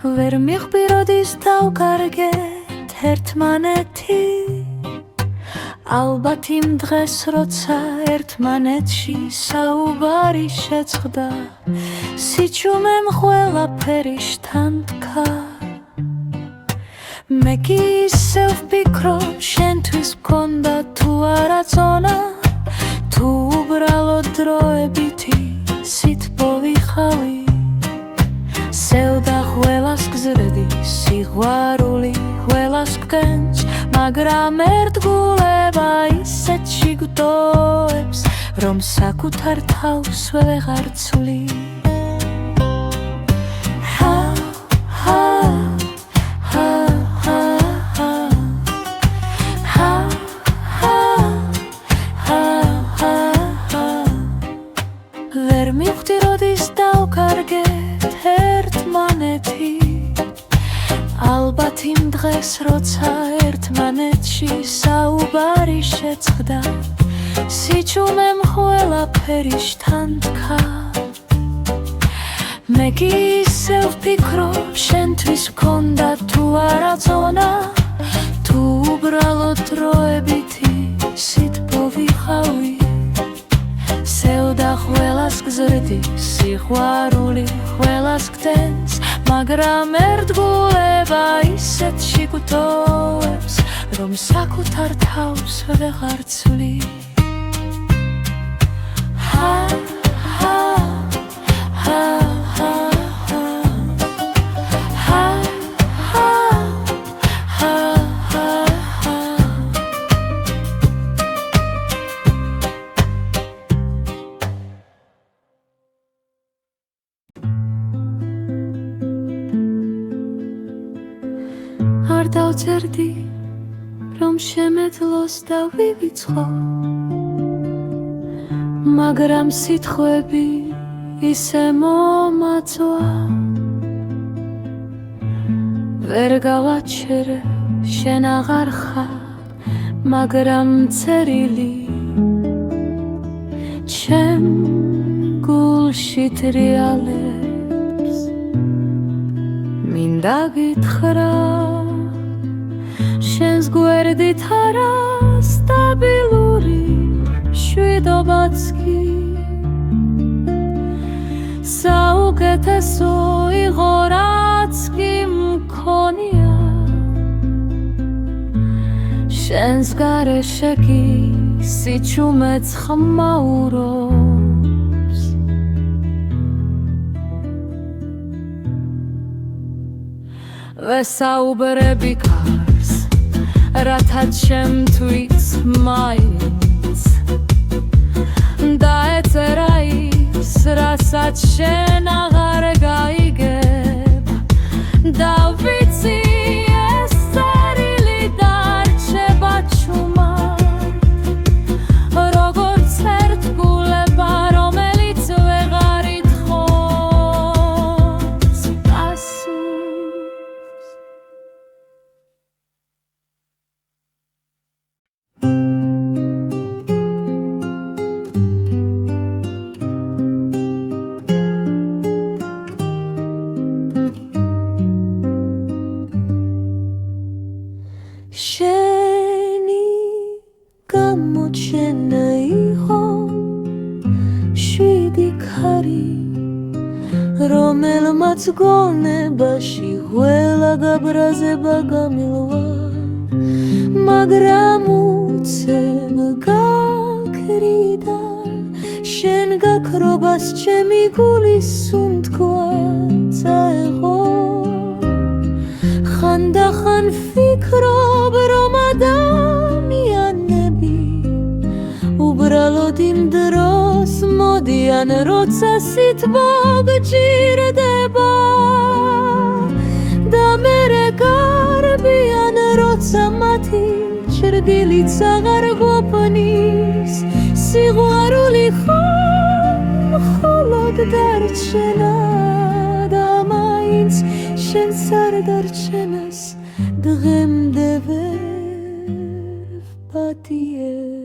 ვერ მიხვდიოდის დავკარგეთ ერთმანეთი ალბათ იმ დღეს როცა ერთმანეთში საუბარი შეწყდა სიჩუმემ ყველაფერი შთანთქა მე კი ისევ ვფიქრობ შენთვის მქონდა თუ არა წონა თუ უბრალოდ დროებითი სითბოვიხავი სევდა ყველას გზრდი სიყვარული ყველას გგენს მაგრამ ერთგულება ისეთ შიგდოებს რომ საკუთარ თავს ვეღარ ცვლი ვერ მივხვდი როდის დავკარგეთ ერთმანეთი ალბათ იმ დღეს როცა ერთმანეთში საუბარი შეწყდა სიჩუმემ ყველაფერი შთანთქა მე კი ისევ ვფიქრობ შენთვის მქონდა თუ არა წონა თუ უბრალოდ დროებითი სითბოვიხავი სევდა ყველას გზრდი სიყვარული ყველას გდენს მაგრამ ერთგულება ისეთ შიგდოებს რომ საკუთარ თავს ვეღარ ცვლი არ დავწერდი რომ შემეძლოს და ვივიწყო მაგრამ სიტყვები ისე მომაწვა ვერ გავაჩერე შენ აღარ ხარ მაგრამ წერილი ჩემ გულში ტრიალებს მინდა გითხრა შენს გვერდით არა სტაბილური შვიდობაც კი საუკეთესო იყო რაც კი მქონია შენს გარეშე კი სიჩუმეც ხმაურობს ვესაუბრები კარს რათაც შემთვით მაინც და ეწერა ის რასაც შენ აღარ გაიგებ და ვიცი ეს წერილი დარჩება ჩუმად როგორც ერთგულება რომელიც ვეღარ ითხოვს პასუხს შენი გამოჩენა იყო შვიდი ქარი რომელმაც გონებაში ყველა გაბრაზება გამილვა მაგრამ უცებ გაქრიდა შენ გაქრობას ჩემი გულის სუნთქვა წაეღო ხანდახან ვფიქრობ რომ ადამიანები უბრალოდ იმ დროს მოდიან როცა სითბო გჭირდება და მერე გარბიან როცა მათი ჭრდილიც აღარ გვაფნის სიყვარული ხომ მხოლოდ დარჩენა და მაინც შენს არ დარჩენას დღემდე ვერ ვპატიებ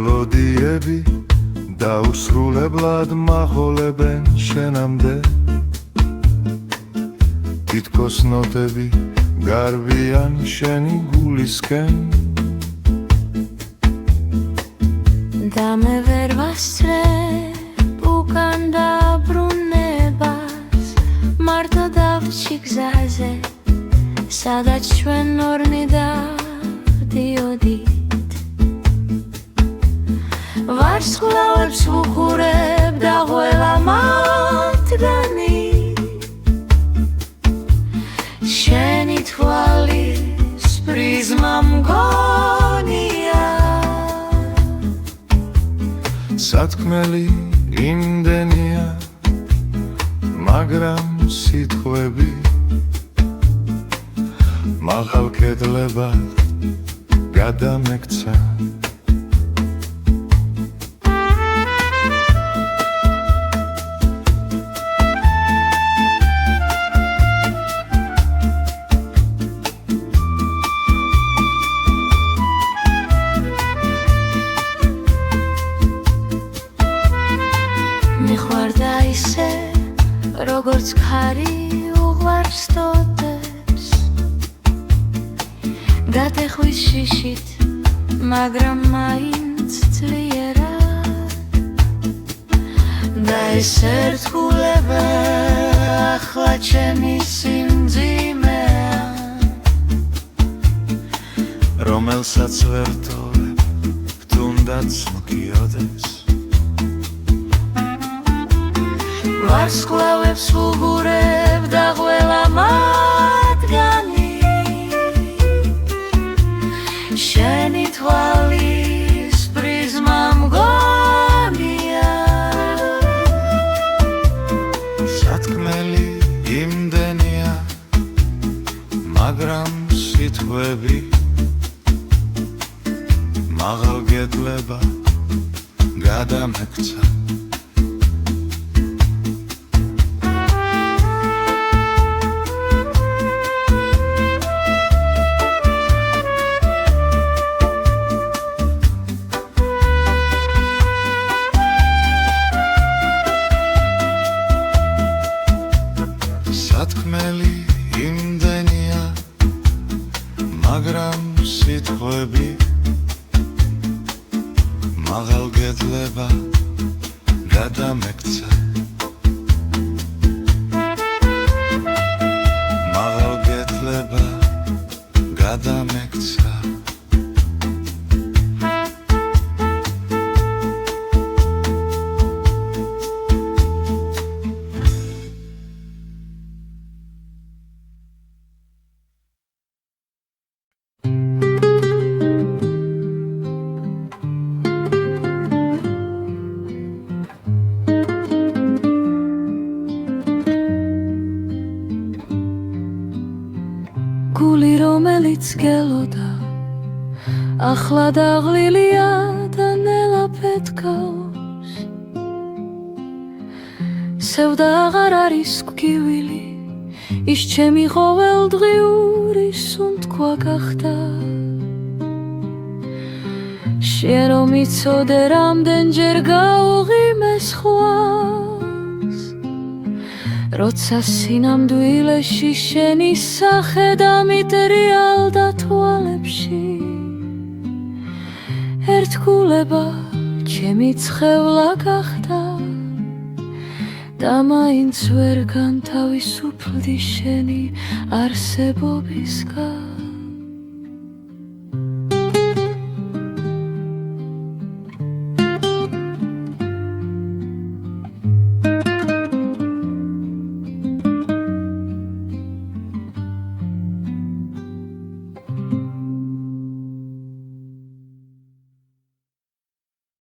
მელოდიები დაუსრულებლად მაღოლებენ შენამდე თითქოს ნოტები გარბიან შენი გულისკენ და მე ვერ ვასწრებ უკან დაბრუნებას მარტო დავჭი გზაზე სადაც ჩვენ ორნი დავდიოდით ვარსკვლავებს ვუხურებ და ყველა მათგანი შენი თვალის პრიზმა მგონია სათქმელი იმდენია მაგრამ სიტყვები მაღალ კედლებად გადამექცა მიხვარდა ისე როგორც ქარი უყვარს ტოტებს გადეხვის შიშით მაგრამ მაინც ძლიერად და ეს ერთგულება ახლა ჩემი სიმძიმეა რომელსაც ვერ ტოვებ თუნდაც მოგიოდეს ვარსკვლავებს ვუღურებ და ყველა მათგანი შენი თვალის პრიზმა მგონია სათქმელი იმდენია მაგრამ სიტყვები მაღალ კედლება გადამექცა სათქმელი იმდენია მაგრამ სიტყვები მაღალ კედლება გადამექცა მაღალ კედლება გადამექცა გული რომელიც გელოდა ახლა დაღლილია და ნელა პეთქავს სევდა აღარ არის გვგივილი ის ჩემი ყოველდღიური სუნთქვა გახდა შენ რომ იცოდე რამდენჯერ გავუღიმე სხვას როცა სინამდვილეში შენი სახე დამიტრიალდა თვალებში ერთგულება ჩემი ცხევლა გახდა და მაინც ვერ განთავისუფლდი შენი არსებობისგან